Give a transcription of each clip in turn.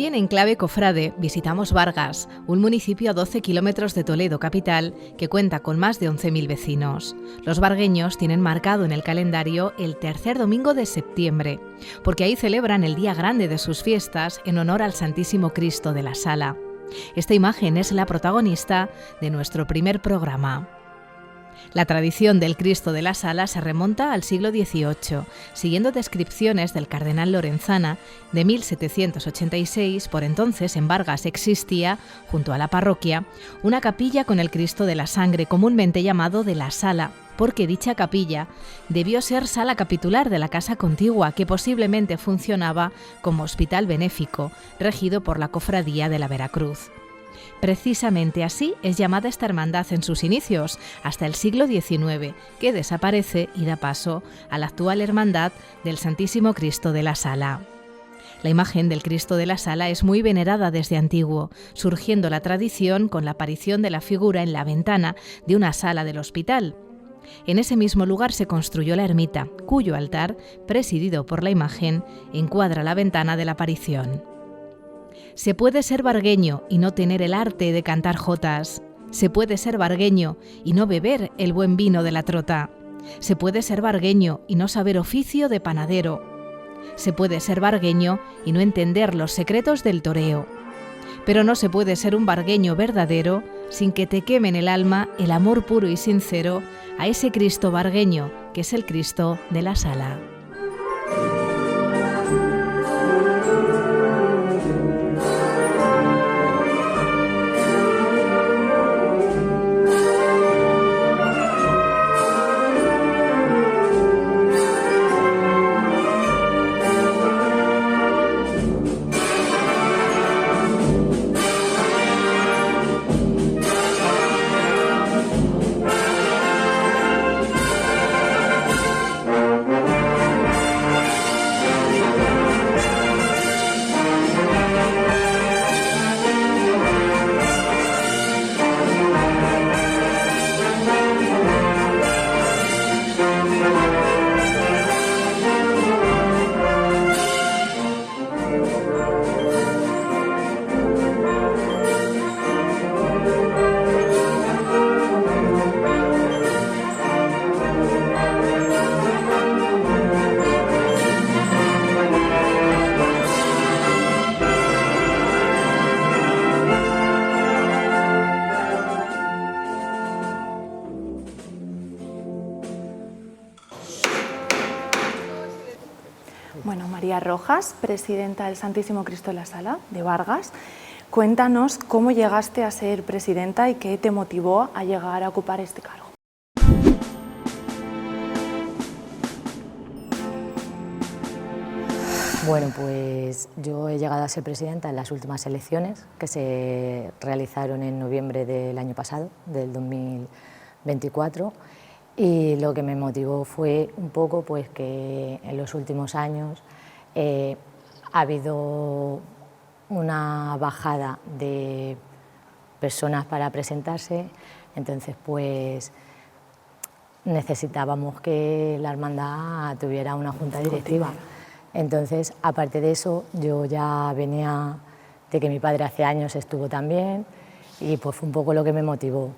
Hoy en Enclave Cofrade visitamos Vargas, un municipio a 12 kilómetros de Toledo capital que cuenta con más de 11.000 vecinos. Los vargueños tienen marcado en el calendario el tercer domingo de septiembre, porque ahí celebran el día grande de sus fiestas en honor al Santísimo Cristo de la Sala. Esta imagen es la protagonista de nuestro primer programa. La tradición del Cristo de la Sala se remonta al siglo XVIII, siguiendo descripciones del cardenal Lorenzana de 1786. Por entonces en Vargas existía, junto a la parroquia, una capilla con el Cristo de la Sangre, comúnmente llamado de la Sala, porque dicha capilla debió ser sala capitular de la casa contigua, que posiblemente funcionaba como hospital benéfico, regido por la Cofradía de la Veracruz. Precisamente así es llamada esta hermandad en sus inicios, hasta el siglo XIX, que desaparece y da paso a la actual Hermandad del Santísimo Cristo de la Sala. La imagen del Cristo de la Sala es muy venerada desde antiguo, surgiendo la tradición con la aparición de la figura en la ventana de una sala del hospital. En ese mismo lugar se construyó la ermita, cuyo altar, presidido por la imagen, encuadra la ventana de la aparición. Se puede ser vargueño y no tener el arte de cantar jotas. Se puede ser vargueño y no beber el buen vino de la trota. Se puede ser vargueño y no saber oficio de panadero. Se puede ser vargueño y no entender los secretos del toreo. Pero no se puede ser un vargueño verdadero sin que te queme en el alma el amor puro y sincero a ese Cristo vargueño que es el Cristo de la Sala. Bueno, María Rojas, presidenta del Santísimo Cristo de la Sala de Vargas, cuéntanos cómo llegaste a ser presidenta y qué te motivó a llegar a ocupar este cargo. Bueno, pues yo he llegado a ser presidenta en las últimas elecciones que se realizaron en noviembre del año pasado, del 2024, y lo que me motivó fue un poco pues que en los últimos años ha habido una bajada de personas para presentarse, entonces pues necesitábamos que la hermandad tuviera una junta directiva. Entonces, aparte de eso, yo ya venía de que mi padre hace años estuvo también y pues fue un poco lo que me motivó.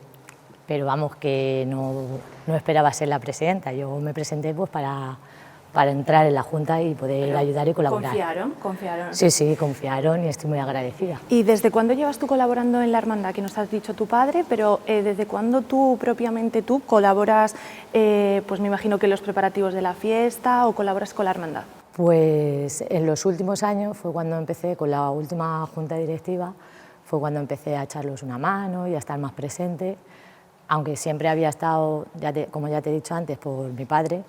Pero vamos, que no esperaba ser la presidenta, yo me presenté pues para entrar en la Junta y poder ayudar y colaborar. ¿Confiaron? Sí, confiaron y estoy muy agradecida. ¿Y desde cuándo llevas tú colaborando en la hermandad? Que nos has dicho tu padre, pero ¿desde cuándo propiamente tú colaboras, pues me imagino que en los preparativos de la fiesta o colaboras con la hermandad? Pues en los últimos años fue cuando empecé con la última Junta Directiva, fue cuando empecé a echarlos una mano y a estar más presente, aunque siempre había estado, como ya te he dicho antes, por mi padre,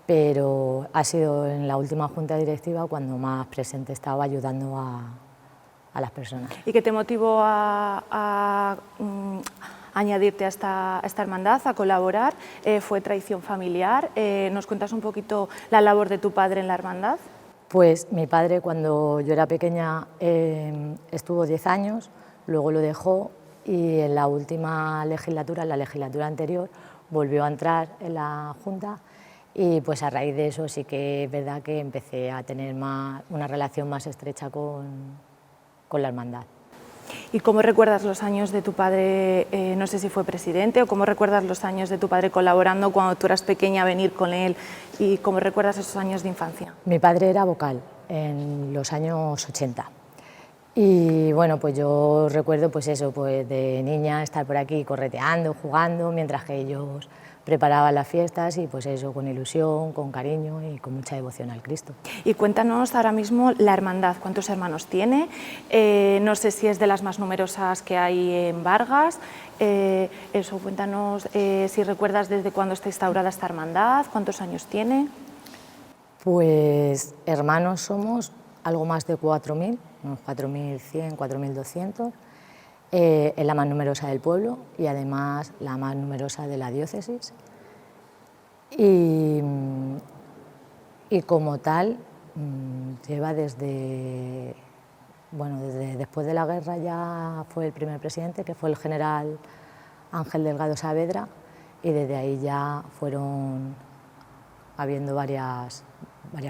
pero ha sido en la última Junta Directiva cuando más presente he estado ayudando a las personas. ¿Y qué te motivó a añadirte a esta hermandad, a colaborar? ¿Fue tradición familiar? ¿Nos cuentas un poquito la labor de tu padre en la hermandad? Pues mi padre, cuando yo era pequeña, estuvo 10 años, luego lo dejó y en la última legislatura, en la legislatura anterior, volvió a entrar en la Junta y pues a raíz de eso sí que es verdad que empecé a tener una relación más estrecha con la hermandad. ¿Y cómo recuerdas los años de tu padre, no sé si fue presidente, o cómo recuerdas los años de tu padre colaborando cuando tú eras pequeña, venir con él, y cómo recuerdas esos años de infancia? Mi padre era vocal en los años 80 y bueno, pues yo recuerdo pues eso, pues de niña estar por aquí correteando, jugando, mientras que ellos preparaban las fiestas y pues eso, con ilusión, con cariño y con mucha devoción al Cristo. Y cuéntanos ahora mismo la hermandad, ¿cuántos hermanos tiene? No sé si es de las más numerosas que hay en Vargas. Eso, cuéntanos si recuerdas desde cuándo está instaurada esta hermandad, cuántos años tiene. Pues hermanos somos algo más de 4.000, unos 4.100, 4.200. Es la más numerosa del pueblo y además la más numerosa de la diócesis. Y como tal, lleva desde después de la guerra ya fue el primer presidente, que fue el general Ángel Delgado Saavedra, y desde ahí ya fueron habiendo varias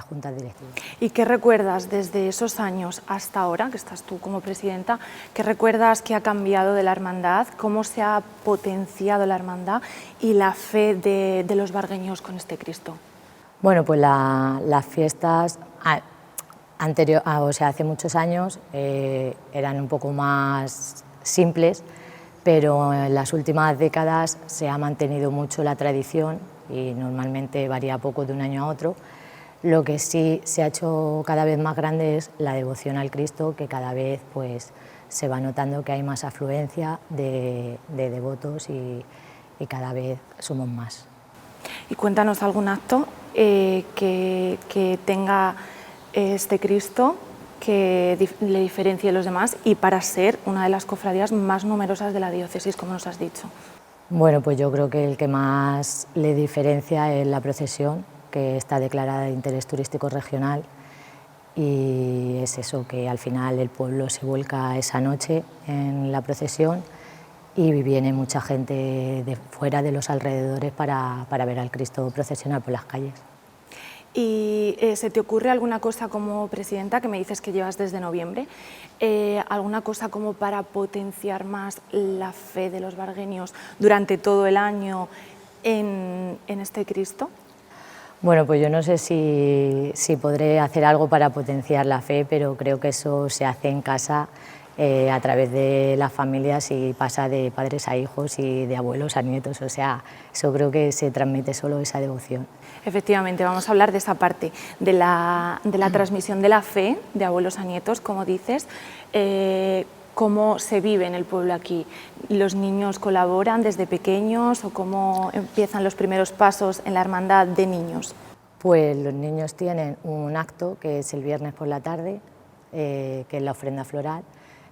juntas directivas. ¿Y qué recuerdas desde esos años hasta ahora, que estás tú como presidenta, qué recuerdas que ha cambiado de la hermandad, cómo se ha potenciado la hermandad y la fe de los vargueños con este Cristo? Bueno, pues las fiestas hace muchos años eran un poco más simples, pero en las últimas décadas se ha mantenido mucho la tradición y normalmente varía poco de un año a otro. Lo que sí se ha hecho cada vez más grande es la devoción al Cristo, que cada vez pues, se va notando que hay más afluencia de devotos y cada vez somos más. Y cuéntanos algún acto que tenga este Cristo que le diferencie de los demás y para ser una de las cofradías más numerosas de la diócesis, como nos has dicho. Bueno, pues yo creo que el que más le diferencia es la procesión, que está declarada de interés turístico regional, y es eso, que al final el pueblo se vuelca esa noche en la procesión y viene mucha gente de fuera, de los alrededores, para ver al Cristo procesionar por las calles. ¿Y se te ocurre alguna cosa como presidenta, que me dices que llevas desde noviembre, alguna cosa como para potenciar más la fe de los vargueños durante todo el año en este Cristo? Bueno, pues yo no sé si podré hacer algo para potenciar la fe, pero creo que eso se hace en casa a través de las familias y pasa de padres a hijos y de abuelos a nietos, o sea, eso creo que se transmite solo esa devoción. Efectivamente, vamos a hablar de esa parte, de la transmisión de la fe de abuelos a nietos, como dices. ¿Cómo se vive en el pueblo aquí? ¿Los niños colaboran desde pequeños o cómo empiezan los primeros pasos en la hermandad de niños? Pues los niños tienen un acto que es el viernes por la tarde, que es la ofrenda floral,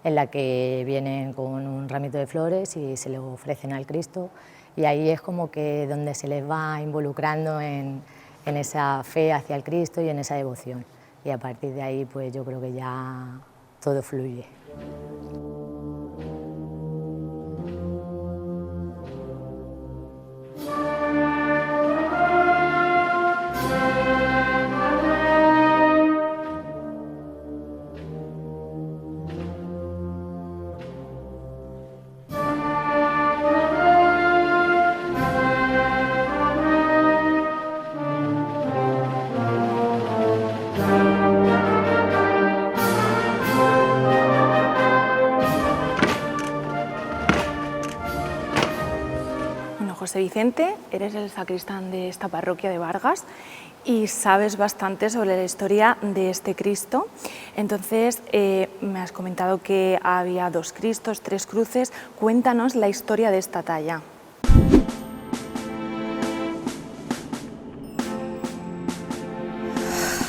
en la que vienen con un ramito de flores y se le ofrecen al Cristo, y ahí es como que donde se les va involucrando en esa fe hacia el Cristo y en esa devoción, y a partir de ahí pues yo creo que ya todo fluye. José Vicente, eres el sacristán de esta parroquia de Vargas y sabes bastante sobre la historia de este Cristo. Entonces, me has comentado que había 2 Cristos, 3 cruces. Cuéntanos la historia de esta talla.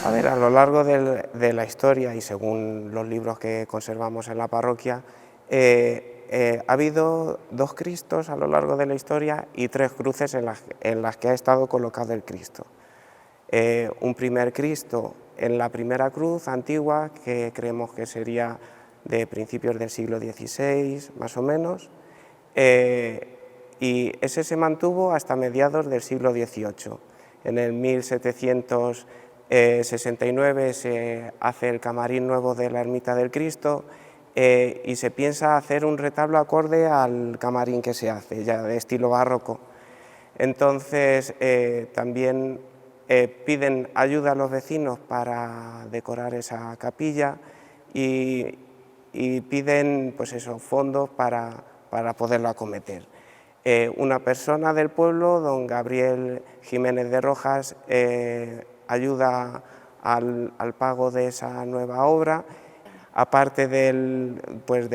A ver, a lo largo de la historia y según los libros que conservamos en la parroquia, ha habido 2 Cristos a lo largo de la historia y 3 cruces en las que ha estado colocado el Cristo. Un primer Cristo en la primera cruz antigua, que creemos que sería de principios del siglo XVI, más o menos, y ese se mantuvo hasta mediados del siglo XVIII. En el 1769 se hace el camarín nuevo de la Ermita del Cristo y se piensa hacer un retablo acorde al camarín que se hace, ya de estilo barroco. Entonces también piden ayuda a los vecinos para decorar esa capilla y piden pues eso, fondos para poderlo acometer. Una persona del pueblo, don Gabriel Jiménez de Rojas, ayuda al pago de esa nueva obra, aparte del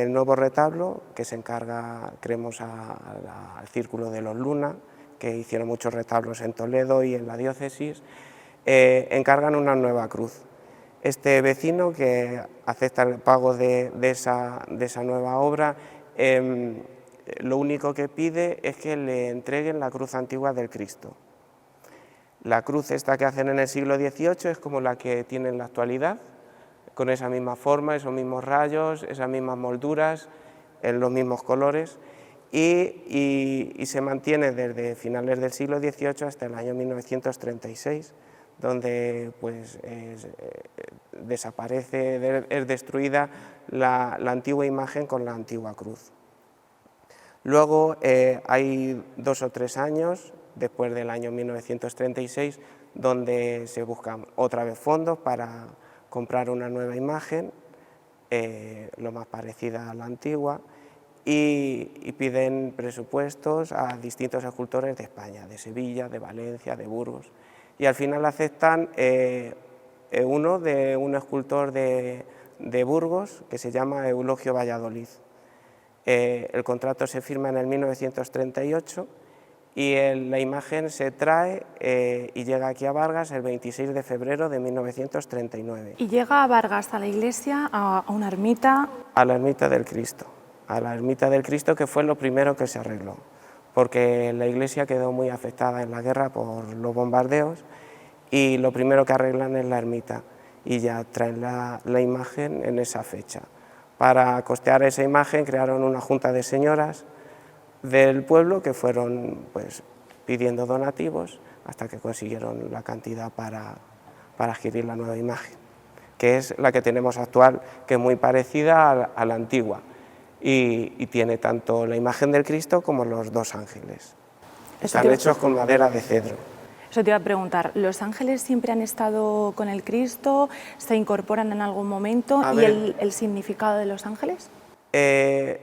nuevo retablo, que se encarga, creemos, al Círculo de los Luna, que hicieron muchos retablos en Toledo y en la diócesis, encargan una nueva cruz. Este vecino que acepta el pago de esa nueva obra, lo único que pide es que le entreguen la cruz antigua del Cristo. La cruz esta que hacen en el siglo XVIII es como la que tiene en la actualidad, con esa misma forma, esos mismos rayos, esas mismas molduras, en los mismos colores, y se mantiene desde finales del siglo XVIII hasta el año 1936, donde pues, desaparece, es destruida la antigua imagen con la antigua cruz. Luego hay 2 o 3 años, después del año 1936, donde se buscan otra vez fondos para comprar una nueva imagen, lo más parecida a la antigua, y piden presupuestos a distintos escultores de España, de Sevilla, de Valencia, de Burgos, y al final aceptan uno de un escultor de Burgos que se llama Eulogio Valladolid. El contrato se firma en el 1938 y la imagen se trae y llega aquí a Vargas el 26 de febrero de 1939. Y llega a Vargas, a la iglesia, a una ermita. A la ermita del Cristo, que fue lo primero que se arregló, porque la iglesia quedó muy afectada en la guerra por los bombardeos y lo primero que arreglan es la ermita y ya traen la imagen en esa fecha. Para costear esa imagen crearon una junta de señoras del pueblo que fueron pues, pidiendo donativos hasta que consiguieron la cantidad para adquirir la nueva imagen, que es la que tenemos actual, que es muy parecida a la antigua y tiene tanto la imagen del Cristo como los 2 ángeles. Están hechos con madera de cedro. Eso te iba a preguntar, ¿los ángeles siempre han estado con el Cristo? ¿Se incorporan en algún momento? ¿Y el significado de los ángeles? En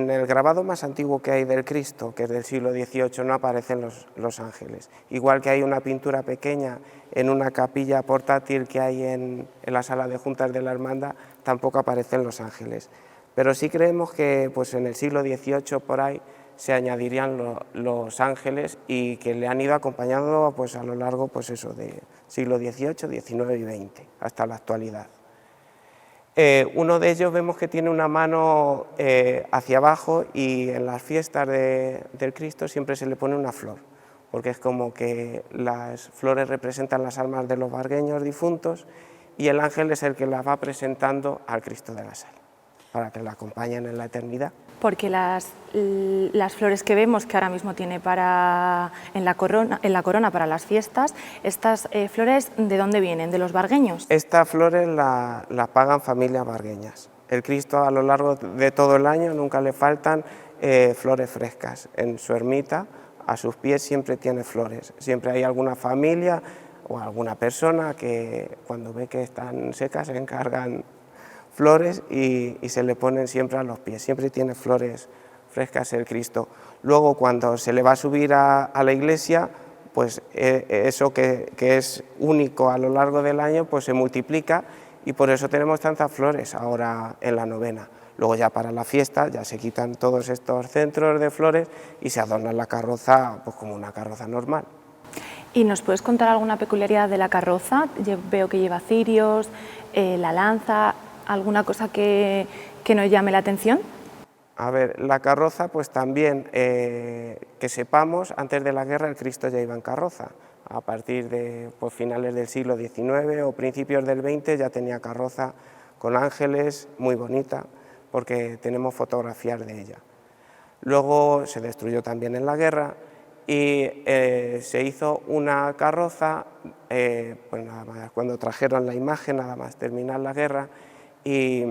el grabado más antiguo que hay del Cristo, que es del siglo XVIII, no aparecen los ángeles. Igual que hay una pintura pequeña en una capilla portátil que hay en la sala de juntas de la hermandad, tampoco aparecen los ángeles. Pero sí creemos que pues, en el siglo XVIII por ahí se añadirían los ángeles y que le han ido acompañando pues, a lo largo pues eso, del siglo XVIII, XIX y XX, hasta la actualidad. Uno de ellos vemos que tiene una mano hacia abajo y en las fiestas del Cristo siempre se le pone una flor, porque es como que las flores representan las almas de los vargueños difuntos y el ángel es el que las va presentando al Cristo de la Sal, para que la acompañen en la eternidad. Porque las flores que vemos, que ahora mismo tiene en la corona para las fiestas, ¿estas flores de dónde vienen? ¿De los vargueños? Estas flores las pagan familias vargueñas. El Cristo a lo largo de todo el año nunca le faltan flores frescas. En su ermita, a sus pies siempre tiene flores. Siempre hay alguna familia o alguna persona que cuando ve que están secas se encargan flores y se le ponen siempre a los pies, siempre tiene flores frescas el Cristo. Luego cuando se le va a subir a la iglesia, pues eso que es único a lo largo del año, pues se multiplica y por eso tenemos tantas flores ahora en la novena. Luego ya para la fiesta ya se quitan todos estos centros de flores y se adorna la carroza pues como una carroza normal. ¿Y nos puedes contar alguna peculiaridad de la carroza? Yo veo que lleva cirios, la lanza, ¿alguna cosa que nos llame la atención? A ver, la carroza, pues también, que sepamos, antes de la guerra el Cristo ya iba en carroza. A partir de pues, finales del siglo XIX o principios del XX ya tenía carroza con ángeles, muy bonita, porque tenemos fotografías de ella. Luego se destruyó también en la guerra y se hizo una carroza, pues nada más, cuando trajeron la imagen, nada más terminar la guerra, y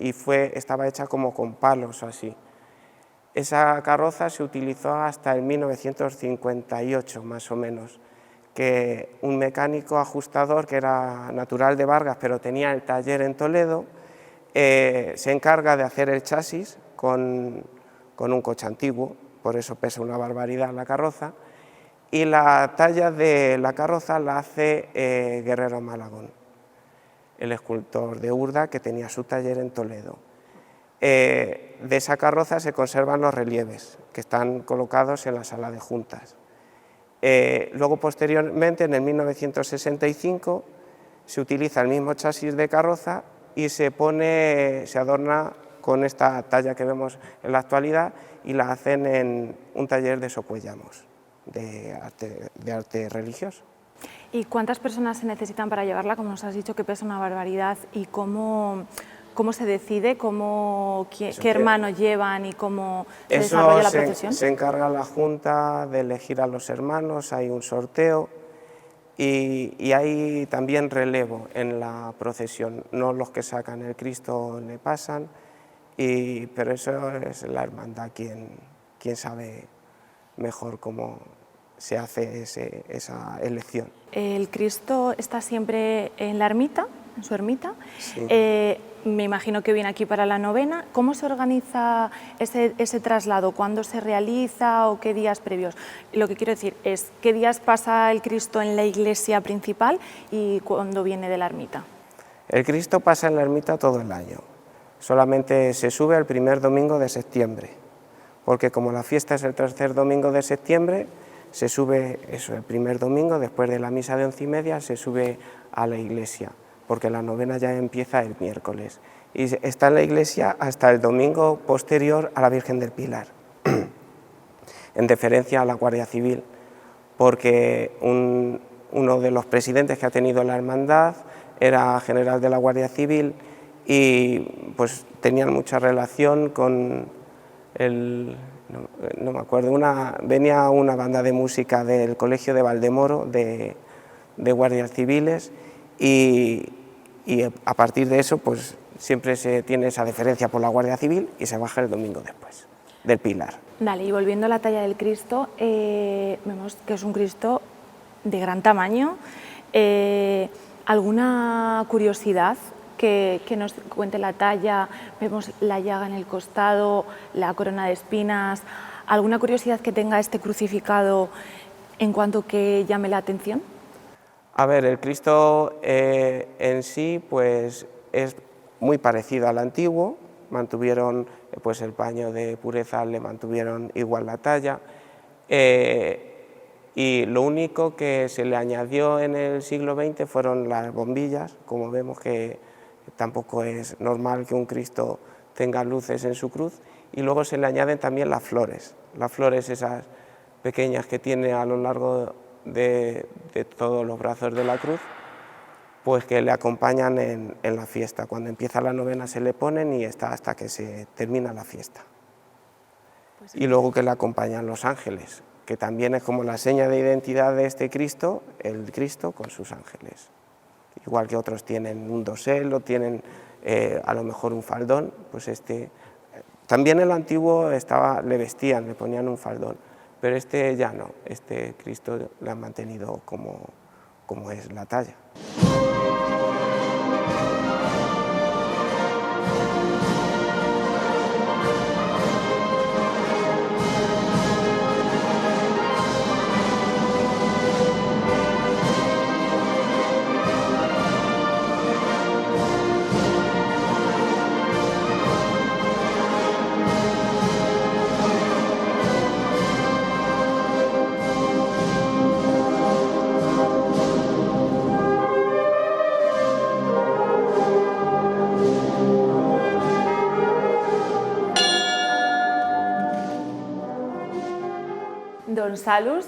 y estaba hecha como con palos así. Esa carroza se utilizó hasta el 1958 más o menos, que un mecánico ajustador que era natural de Vargas pero tenía el taller en Toledo, se encarga de hacer el chasis con un coche antiguo, por eso pesa una barbaridad la carroza, y la talla de la carroza la hace Guerrero Malagón, el escultor de Urda que tenía su taller en Toledo. De esa carroza se conservan los relieves que están colocados en la sala de juntas. Luego, posteriormente, en el 1965, se utiliza el mismo chasis de carroza y se adorna con esta talla que vemos en la actualidad y la hacen en un taller de Socuellamos, de arte religioso. ¿Y cuántas personas se necesitan para llevarla? Como nos has dicho, que pesa una barbaridad, y cómo se decide, qué hermanos llevan y cómo se desarrolla la procesión. Se encarga la Junta de elegir a los hermanos, hay un sorteo y hay también relevo en la procesión, no los que sacan el Cristo le pasan, pero eso es la hermandad quien sabe mejor cómo se hace esa elección. El Cristo está siempre en la ermita, en su ermita. Sí. Me imagino que viene aquí para la novena. ¿Cómo se organiza ese traslado? ¿Cuándo se realiza o qué días previos? Lo que quiero decir es, ¿qué días pasa el Cristo en la iglesia principal y cuándo viene de la ermita? El Cristo pasa en la ermita todo el año. Solamente se sube el primer domingo de septiembre, porque como la fiesta es el tercer domingo de septiembre, se sube el primer domingo, después de la misa de 11:30, se sube a la iglesia, porque la novena ya empieza el miércoles, y está en la iglesia hasta el domingo posterior a la Virgen del Pilar, en deferencia a la Guardia Civil, porque uno de los presidentes que ha tenido la hermandad era general de la Guardia Civil y pues tenían mucha relación con no me acuerdo, venía una banda de música del Colegio de Valdemoro, de guardias civiles, y a partir de eso pues siempre se tiene esa deferencia por la Guardia Civil y se baja el domingo después del Pilar. Vale, y volviendo a la talla del Cristo, vemos que es un Cristo de gran tamaño. ¿Alguna curiosidad que nos cuente la talla? Vemos la llaga en el costado, la corona de espinas. ¿Alguna curiosidad que tenga este crucificado en cuanto que llame la atención? A ver, el Cristo en sí pues es muy parecido al antiguo, mantuvieron pues el paño de pureza, le mantuvieron igual la talla, y lo único que se le añadió en el siglo XX fueron las bombillas, como vemos que tampoco es normal que un Cristo tenga luces en su cruz, y luego se le añaden también las flores esas pequeñas que tiene a lo largo de todos los brazos de la cruz, pues que le acompañan en la fiesta. Cuando empieza la novena se le ponen y está hasta que se termina la fiesta. Y luego que le acompañan los ángeles, que también es como la seña de identidad de este Cristo, el Cristo con sus ángeles. Igual que otros tienen un dosel o tienen a lo mejor un faldón, pues también el antiguo le vestían, le ponían un faldón, pero este ya no, este Cristo lo han mantenido como es la talla. Don Salus,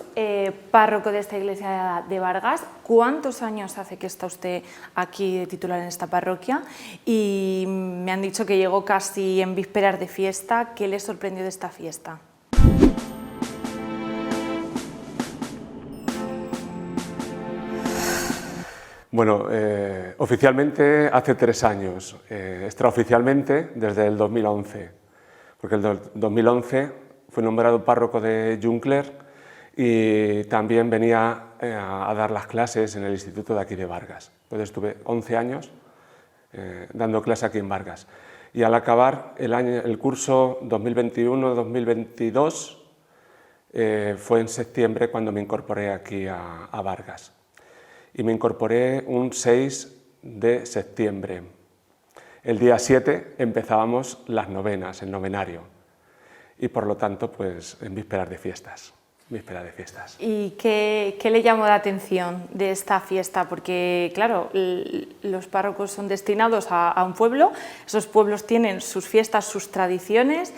párroco de esta iglesia de Vargas, ¿cuántos años hace que está usted aquí de titular en esta parroquia? Y me han dicho que llegó casi en vísperas de fiesta. ¿Qué le sorprendió de esta fiesta? Bueno, oficialmente hace 3 años, extraoficialmente desde el 2011, porque el 2011 fui nombrado párroco de Juncler y también venía a dar las clases en el instituto de aquí de Vargas. Entonces estuve 11 años dando clase aquí en Vargas. Y al acabar el curso 2021-2022, fue en septiembre cuando me incorporé aquí a Vargas. Y me incorporé un 6 de septiembre. El día 7 empezábamos las novenas, el novenario. Y por lo tanto, pues en vísperas de fiestas. ¿Y qué le llamó la atención de esta fiesta? Porque, claro, los párrocos son destinados a un pueblo, esos pueblos tienen sus fiestas, sus tradiciones,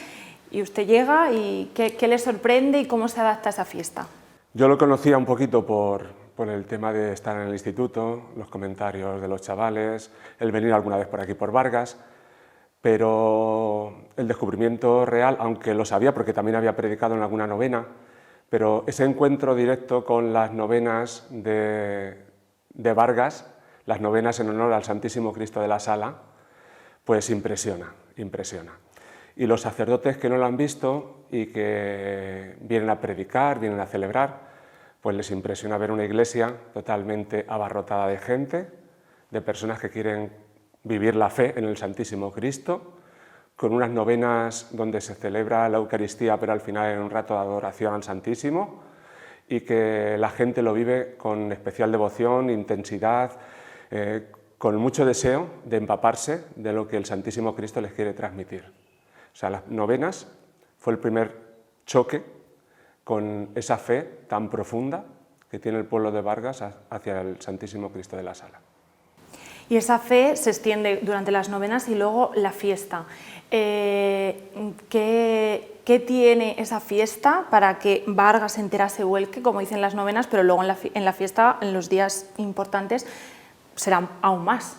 y usted llega y ¿qué le sorprende y cómo se adapta a esa fiesta? Yo lo conocía un poquito por el tema de estar en el instituto, los comentarios de los chavales, el venir alguna vez por aquí por Vargas, pero el descubrimiento real, aunque lo sabía porque también había predicado en alguna novena, pero ese encuentro directo con las novenas de Vargas, las novenas en honor al Santísimo Cristo de la Sala, pues impresiona. Y los sacerdotes que no lo han visto y que vienen a predicar, vienen a celebrar, pues les impresiona ver una iglesia totalmente abarrotada de gente, de personas que quieren vivir la fe en el Santísimo Cristo, con unas novenas donde se celebra la Eucaristía, pero al final en un rato de adoración al Santísimo, y que la gente lo vive con especial devoción, intensidad, con mucho deseo de empaparse de lo que el Santísimo Cristo les quiere transmitir. O sea, las novenas fue el primer choque con esa fe tan profunda que tiene el pueblo de Vargas hacia el Santísimo Cristo de la Sala. Y esa fe se extiende durante las novenas y luego la fiesta. ¿Qué tiene esa fiesta para que Vargas entera se vuelque, como dicen las novenas, pero luego en la fiesta, en los días importantes, será aún más?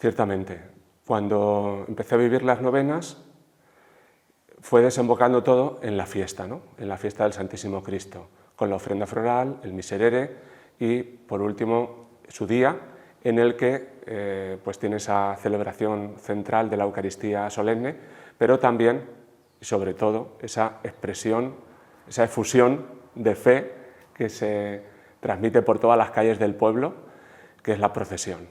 Ciertamente. Cuando empecé a vivir las novenas, fue desembocando todo en la fiesta, ¿no? En la fiesta del Santísimo Cristo, con la ofrenda floral, el miserere y, por último, su día, en el que pues tiene esa celebración central de la Eucaristía solemne, pero también, y sobre todo, esa expresión, esa efusión de fe que se transmite por todas las calles del pueblo, que es la procesión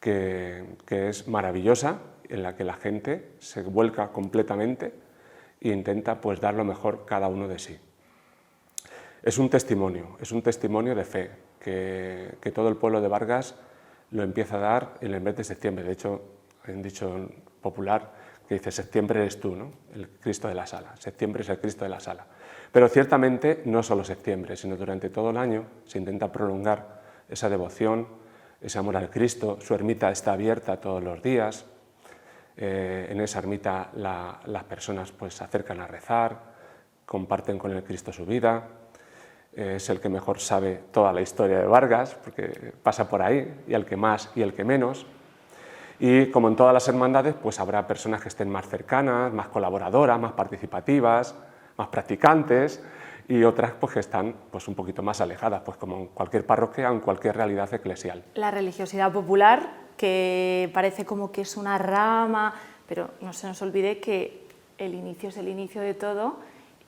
que es maravillosa, en la que la gente se vuelca completamente e intenta pues dar lo mejor cada uno de sí. Es un testimonio de fe que todo el pueblo de Vargas lo empieza a dar en el mes de septiembre. De hecho, hay un dicho popular que dice: septiembre eres tú, ¿no? El Cristo de la Sala. Septiembre es el Cristo de la Sala. Pero ciertamente no solo septiembre, sino durante todo el año se intenta prolongar esa devoción, ese amor al Cristo. Su ermita está abierta todos los días. En esa ermita las personas pues, se acercan a rezar, comparten con el Cristo su vida. Es el que mejor sabe toda la historia de Vargas, porque pasa por ahí, y el que más y el que menos. Y como en todas las hermandades, pues habrá personas que estén más cercanas, más colaboradoras, más participativas, más practicantes, y otras pues, que están pues, un poquito más alejadas, pues, como en cualquier parroquia o en cualquier realidad eclesial. La religiosidad popular, que parece como que es una rama, pero no se nos olvide que el inicio es el inicio de todo.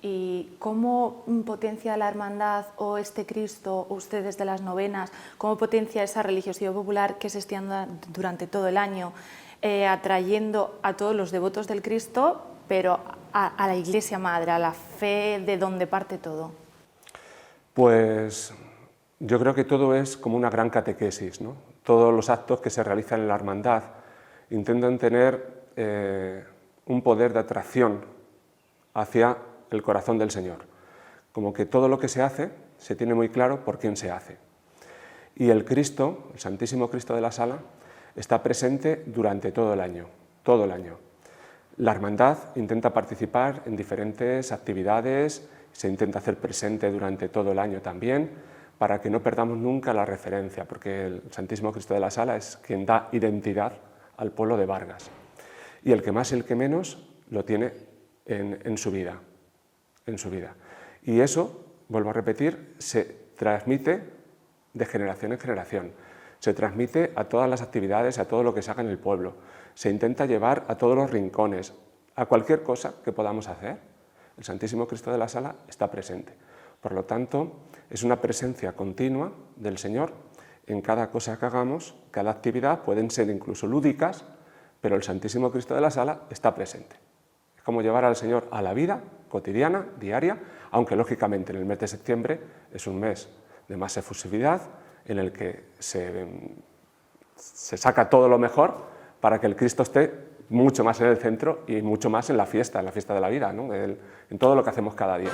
¿Y cómo potencia la hermandad o este Cristo, o ustedes de las novenas, cómo potencia esa religiosidad popular que se extiende durante todo el año, atrayendo a todos los devotos del Cristo, pero a la Iglesia Madre, a la fe de donde parte todo? Pues yo creo que todo es como una gran catequesis, ¿no? Todos los actos que se realizan en la hermandad intentan tener un poder de atracción hacia el corazón del Señor, como que todo lo que se hace se tiene muy claro por quién se hace. Y el Cristo, el Santísimo Cristo de la Sala, está presente durante todo el año, todo el año. La hermandad intenta participar en diferentes actividades, se intenta hacer presente durante todo el año también, para que no perdamos nunca la referencia, porque el Santísimo Cristo de la Sala es quien da identidad al pueblo de Vargas. Y el que más y el que menos lo tiene en su vida. Y eso, vuelvo a repetir, se transmite de generación en generación. Se transmite a todas las actividades, a todo lo que se haga en el pueblo. Se intenta llevar a todos los rincones, a cualquier cosa que podamos hacer. El Santísimo Cristo de la Sala está presente. Por lo tanto, es una presencia continua del Señor en cada cosa que hagamos, cada actividad, pueden ser incluso lúdicas, pero el Santísimo Cristo de la Sala está presente. Es como llevar al Señor a la vida cotidiana, diaria, aunque lógicamente en el mes de septiembre es un mes de más efusividad, en el que se saca todo lo mejor para que el Cristo esté mucho más en el centro y mucho más en la fiesta de la vida, ¿no? En todo lo que hacemos cada día.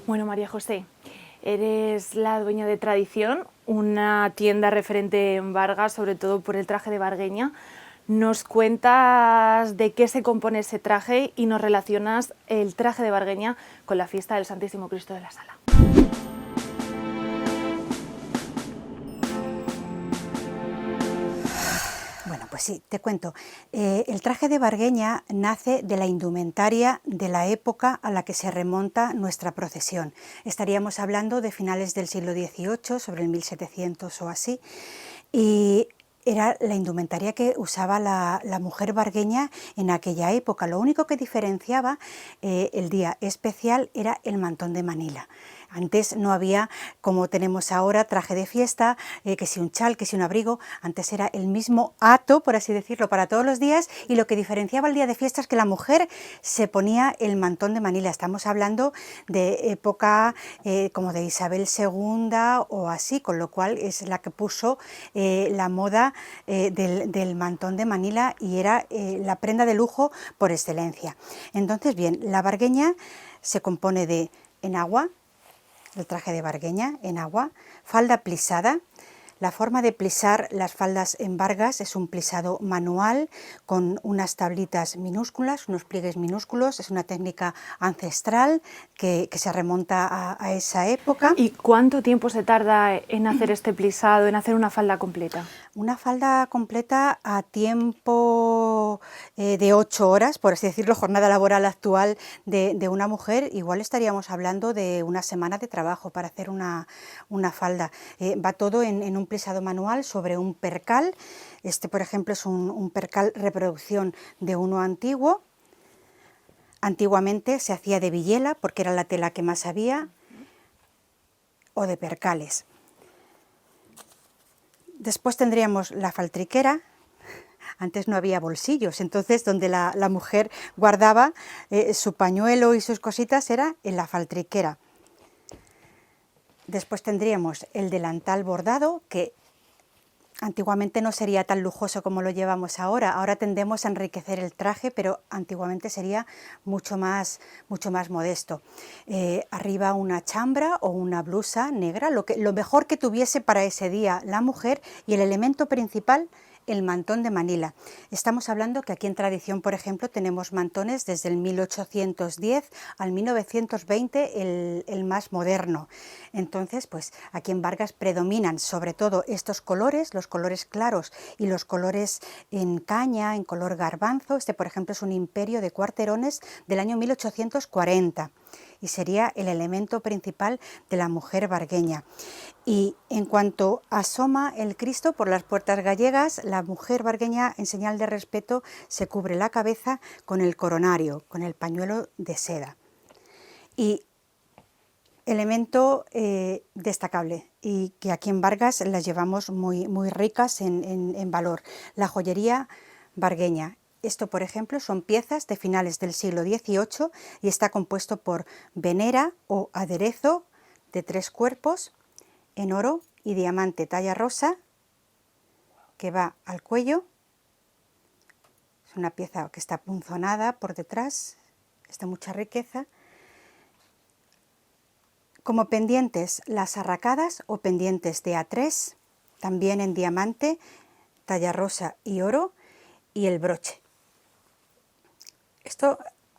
Bueno, María José, eres la dueña de Tradición, una tienda referente en Vargas, sobre todo por el traje de vargueña. Nos cuentas de qué se compone ese traje y nos relacionas el traje de vargueña con la fiesta del Santísimo Cristo de la Sala. Bueno, pues sí, te cuento. El traje de vargueña nace de la indumentaria de la época a la que se remonta nuestra procesión. Estaríamos hablando de finales del siglo XVIII, sobre el 1700 o así, y era la indumentaria que usaba la mujer vargueña en aquella época. Lo único que diferenciaba el día especial era el mantón de Manila. Antes no había, como tenemos ahora, traje de fiesta, que si un chal, que si un abrigo. Antes era el mismo hato, por así decirlo, para todos los días, y lo que diferenciaba el día de fiesta es que la mujer se ponía el mantón de Manila. Estamos hablando de época como de Isabel II o así, con lo cual es la que puso la moda del mantón de Manila y era la prenda de lujo por excelencia. Entonces, bien, la vargueña se compone de enagua, el traje de vargueña, enagua, falda plisada. La forma de plisar las faldas en Vargas es un plisado manual con unas tablitas minúsculas, unos pliegues minúsculos. Es una técnica ancestral que se remonta a esa época. ¿Y cuánto tiempo se tarda en hacer este plisado, en hacer una falda completa? Una falda completa a tiempo de 8 horas, por así decirlo, jornada laboral actual de una mujer. Igual estaríamos hablando de una semana de trabajo para hacer una falda. Va todo en un plisado manual sobre un percal. Este, por ejemplo, es un percal reproducción de uno antiguo. Antiguamente se hacía de villela, porque era la tela que más había, o de percales. Después tendríamos la faltriquera. Antes no había bolsillos, entonces donde la mujer guardaba su pañuelo y sus cositas era en la faltriquera. Después tendríamos el delantal bordado, que antiguamente no sería tan lujoso como lo llevamos ahora. Ahora tendemos a enriquecer el traje, pero antiguamente sería mucho más modesto. Arriba una chambra o una blusa negra, lo mejor que tuviese para ese día la mujer, y el elemento principal, el mantón de Manila. Estamos hablando que aquí en Tradición, por ejemplo, tenemos mantones desde el 1810 al 1920, el más moderno. Entonces, pues aquí en Vargas predominan sobre todo estos colores, los colores claros y los colores en caña, en color garbanzo. Este, por ejemplo, es un imperio de cuarterones del año 1840. y sería el elemento principal de la mujer vargueña. Y en cuanto asoma el Cristo por las puertas gallegas, la mujer vargueña, en señal de respeto, se cubre la cabeza con el coronario, con el pañuelo de seda. Y elemento destacable, y que aquí en Vargas las llevamos muy ricas en valor, la joyería vargueña. Esto, por ejemplo, son piezas de finales del siglo XVIII y está compuesto por venera o aderezo de 3 cuerpos en oro y diamante talla rosa que va al cuello. Es una pieza que está punzonada por detrás, es de mucha riqueza. Como pendientes, las arracadas o pendientes de A3, también en diamante, talla rosa y oro, y el broche.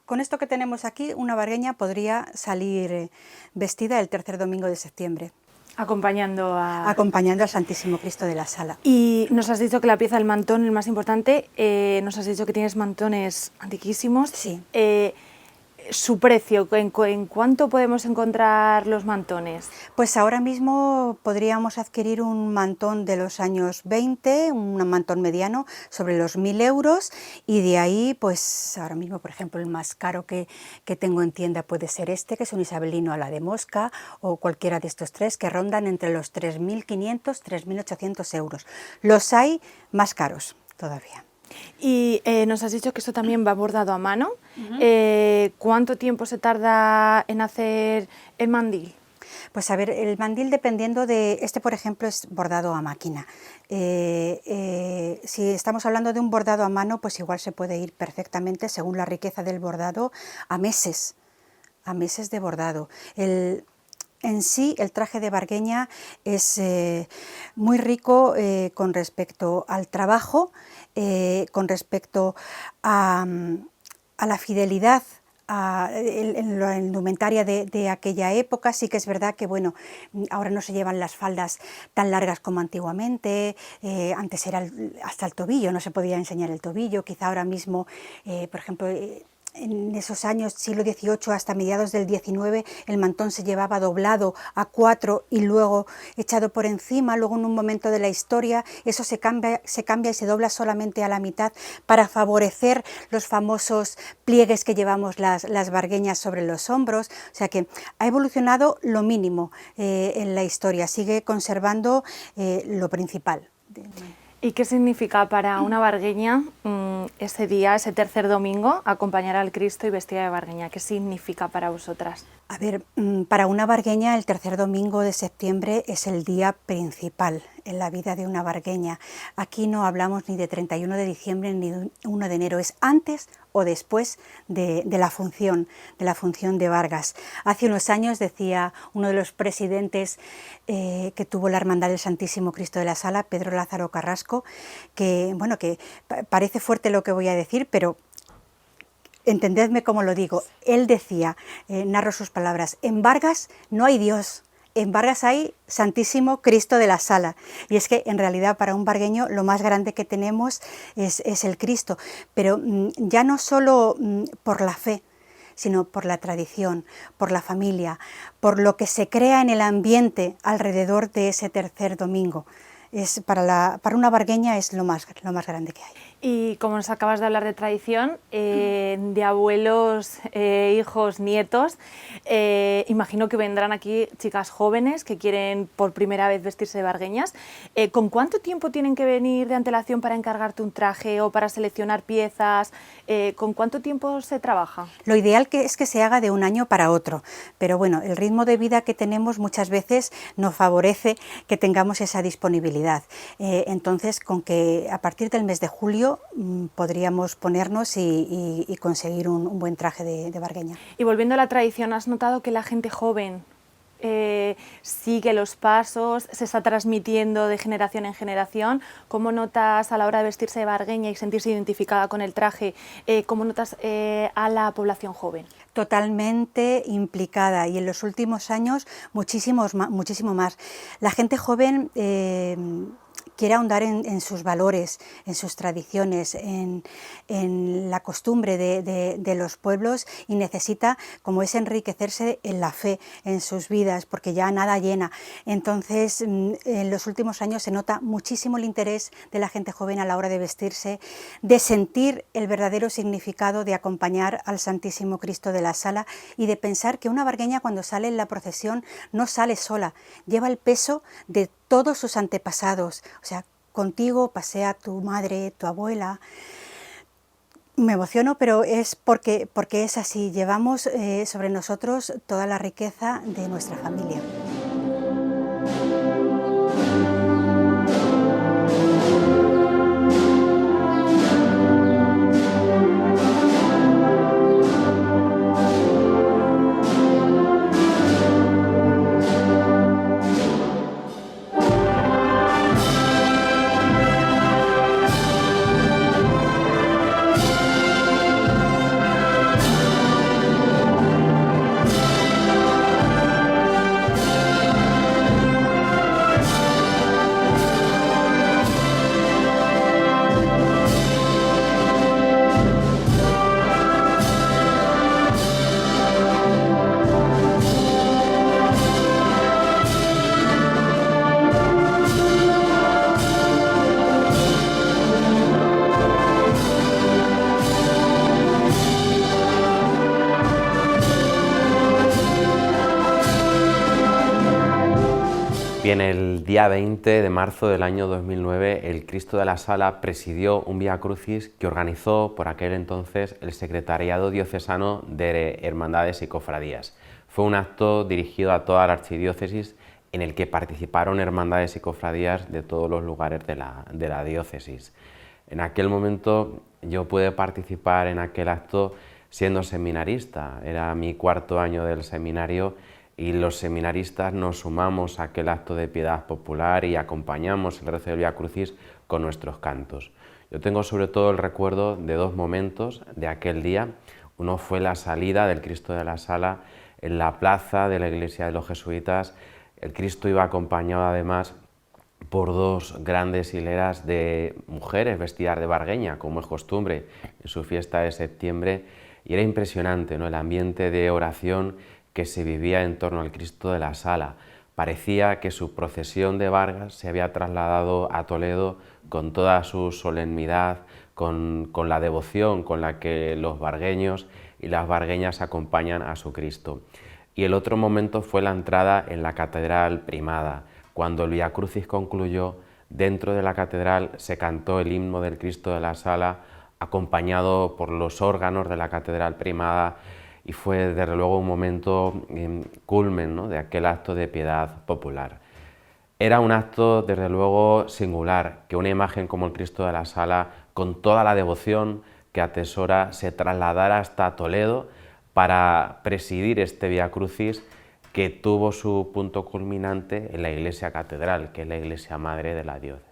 Con esto que tenemos aquí, una vargueña podría salir vestida el tercer domingo de septiembre. Acompañando al Santísimo Cristo de la Sala. Y nos has dicho que la pieza del mantón, el más importante, nos has dicho que tienes mantones antiquísimos. Sí. Su precio, ¿en cuánto podemos encontrar los mantones? Pues ahora mismo podríamos adquirir un mantón de los años 20, un mantón mediano, sobre los 1.000 euros, y de ahí, pues ahora mismo, por ejemplo, el más caro que tengo en tienda puede ser este, que es un isabelino a la de mosca, o cualquiera de estos 3, que rondan entre los 3.500, 3.800 euros. Los hay más caros todavía. Y nos has dicho que esto también va bordado a mano. ¿Cuánto tiempo se tarda en hacer el mandil? Pues a ver, el mandil, dependiendo de... Este, por ejemplo, es bordado a máquina. Si estamos hablando de un bordado a mano, pues igual se puede ir perfectamente, según la riqueza del bordado, a meses de bordado. En sí, el traje de vargueña es muy rico con respecto al trabajo, con respecto a la fidelidad en la indumentaria de aquella época. Sí que es verdad que, bueno, ahora no se llevan las faldas tan largas como antiguamente, antes era hasta el tobillo, no se podía enseñar el tobillo, quizá ahora mismo, por ejemplo, en esos años, siglo XVIII hasta mediados del XIX, el mantón se llevaba doblado a 4 y luego echado por encima. Luego, en un momento de la historia, eso se cambia y se dobla solamente a la mitad para favorecer los famosos pliegues que llevamos las vargueñas sobre los hombros. O sea que ha evolucionado lo mínimo en la historia, sigue conservando lo principal. ¿Y qué significa para una vargueña ese día, ese tercer domingo, acompañar al Cristo y vestida de vargueña? ¿Qué significa para vosotras? A ver, para una vargueña el tercer domingo de septiembre es el día principal en la vida de una vargueña. Aquí no hablamos ni de 31 de diciembre ni de 1 de enero, es antes o después de la función de Vargas. Hace unos años decía uno de los presidentes que tuvo la Hermandad del Santísimo Cristo de la Sala, Pedro Lázaro Carrasco, que, bueno, que parece fuerte lo que voy a decir, pero entendedme cómo lo digo. Él decía, narro sus palabras: en Vargas no hay Dios, en Vargas hay Santísimo Cristo de la Sala. Y es que en realidad para un vargueño lo más grande que tenemos es el Cristo, pero ya no solo por la fe, sino por la tradición, por la familia, por lo que se crea en el ambiente alrededor de ese tercer domingo. Para una vargueña es lo más grande que hay. Y como nos acabas de hablar de tradición, de abuelos, hijos, nietos, imagino que vendrán aquí chicas jóvenes que quieren por primera vez vestirse de vargueñas. ¿Con cuánto tiempo tienen que venir de antelación para encargarte un traje o para seleccionar piezas? ¿Con cuánto tiempo se trabaja? Lo ideal es que se haga de un año para otro, pero bueno, el ritmo de vida que tenemos muchas veces nos favorece que tengamos esa disponibilidad. Entonces, con que a partir del mes de julio podríamos ponernos y conseguir un buen traje de vargueña. Y volviendo a la tradición, ¿has notado que la gente joven sigue los pasos, se está transmitiendo de generación en generación? ¿Cómo notas a la hora de vestirse de vargueña y sentirse identificada con el traje? ¿Cómo notas a la población joven? Totalmente implicada, y en los últimos años muchísimo más. La gente joven quiere ahondar en sus valores, en sus tradiciones, en la costumbre de los pueblos, y necesita, como es, enriquecerse en la fe, en sus vidas, porque ya nada llena. Entonces, en los últimos años se nota muchísimo el interés de la gente joven a la hora de vestirse, de sentir el verdadero significado de acompañar al Santísimo Cristo de la Sala y de pensar que una vargueña, cuando sale en la procesión, no sale sola, lleva el peso de todos sus antepasados. O sea, contigo pasea tu madre, tu abuela. Me emociono, pero es porque es así. Llevamos sobre nosotros toda la riqueza de nuestra familia. Bien, el día 20 de marzo del año 2009, el Cristo de la Sala presidió un Vía Crucis que organizó por aquel entonces el Secretariado Diocesano de Hermandades y Cofradías. Fue un acto dirigido a toda la archidiócesis en el que participaron hermandades y cofradías de todos los lugares de la diócesis. En aquel momento yo pude participar en aquel acto siendo seminarista, era mi cuarto año del seminario, y los seminaristas nos sumamos a aquel acto de piedad popular y acompañamos el rezo del Vía Crucis con nuestros cantos. Yo tengo sobre todo el recuerdo de dos momentos de aquel día. Uno fue la salida del Cristo de la Sala en la plaza de la iglesia de los jesuitas. El Cristo iba acompañado además por dos grandes hileras de mujeres vestidas de vargueña, como es costumbre en su fiesta de septiembre, y era impresionante, ¿no?, el ambiente de oración que se vivía en torno al Cristo de la Sala. Parecía que su procesión de Vargas se había trasladado a Toledo con toda su solemnidad, con la devoción con la que los vargueños y las vargueñas acompañan a su Cristo. Y el otro momento fue la entrada en la Catedral Primada. Cuando el Vía Crucis concluyó, dentro de la catedral se cantó el himno del Cristo de la Sala, acompañado por los órganos de la Catedral Primada, y fue desde luego un momento culmen, ¿no?, de aquel acto de piedad popular. Era un acto desde luego singular, que una imagen como el Cristo de la Sala, con toda la devoción que atesora, se trasladara hasta Toledo para presidir este Vía Crucis que tuvo su punto culminante en la iglesia catedral, que es la iglesia madre de la diócesis.